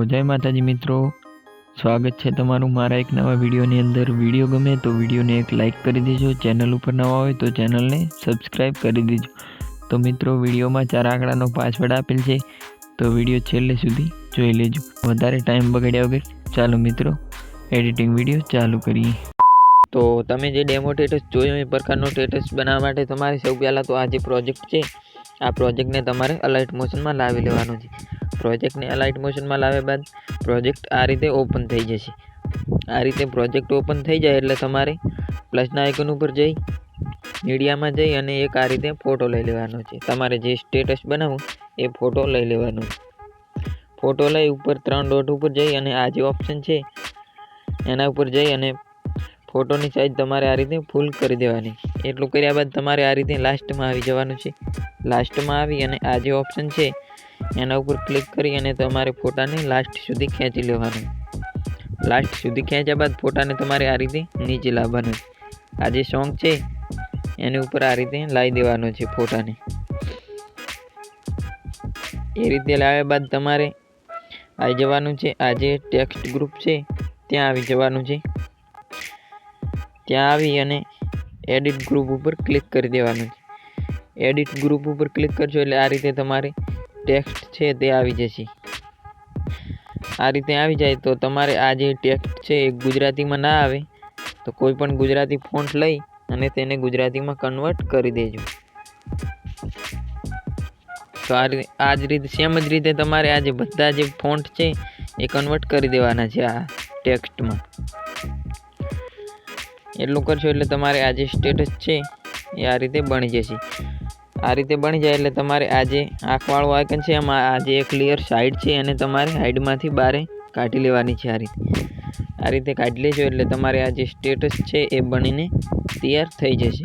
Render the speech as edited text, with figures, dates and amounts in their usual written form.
जय माताजी मित्रों, स्वागत है तमारू मारा एक नवा वीडियोनी अंदर। वीडियो गमे तो वीडियो ने एक लाइक कर दीजो, चैनल पर नवा हो तो चैनल ने सब्सक्राइब कर दीजो। तो मित्रों वीडियो में 4 आंकड़ानो पासवर्ड आपेल है, तो वीडियो छेल्ले सुधी जोई लेजो। वधारे टाइम बगाड्या वगर चालो मित्रों एडिटिंग वीडियो चालू करिए। तो तमे जे डेमो स्टेटस जोयो ए प्रकारनो स्टेटस बनाववा माटे तमारे सौ पहला तो आ जे प्रोजेक्ट है आ प्रोजेक्ट ने तमारे अलाइट मोशन में लावी लेवानो छे। प्रोजेक्ट ने अलाइट मोशन में लाव्या बाद प्रोजेक्ट आ रीते ओपन थई जशे। आ रीते प्रोजेक्ट ओपन थई जाय एटले तमारे प्लसना आइकन पर जई मीडिया में जई अने एक आ रीते फोटो लई लेवानो छे। तमारे जे स्टेटस बनावो ए फोटो लई लेवानो छे। फोटो लई ऊपर 3 डॉट पर जई अने आ जे ऑप्शन छे एना पर जई अने फोटो की साइज तमारे आ रीते फूल कर देवानी। एटલું કર્યા बाद तमारे आ रीते लास्ट में आवी जवानुं छे। लास्ट में आवी अने आ जे ऑप्शन छे एना उपर क्लिक करी अने तमारे फोटा ने लास्ट सुधी खेंची लेवानुं। लास्ट सुधी खेंच्या बाद फोटा ने तमारे आ रीते नीचे लाववानुं। आ जे सॉन्ग छे एनी उपर आ रीते लाई देवानुं छे फोटा ने। ए रीते लाव्या बाद तमारे आई जवानुं छे आ जे टेक्स्ट ग्रुप छे त्यां आवी जवानुं छे। त्यां आवी अने एडिट ग्रुप पर क्लिक कर देवानुं छे। एडिट ग्रुप पर क्लिक करशो एटले आ रीते तमारे टेक्स्ट छे ते आवी जशे। आ रीते आवी जाय तो तमारे आ जे टेक्स्ट छे ए गुजराती में ना आवे तो कोई पण गुजराती फॉन्ट लई अने तेने गुजराती में कन्वर्ट करी देजो। तो आ ज रीते सेम ज रीते तमारे आ जे बधा जे फॉन्ट छे ए कन्वर्ट करी देवाना छे आ टेक्स्ट में। एटલું करशो एटले तमारे आ जे स्टेटस छे ए आ रीते बनी जशे। आ रीते बनी जाए एटले तमारे आ जे आंखवाळो आइकन छे एमां आ जे क्लियर साइड छे एने तमारे हाइडमांथी बारे काढी लेवानी छे। आ रीते काढी लेजो एटले तमारे आ जे स्टेटस छे ए बनीने तैयार थई जशे।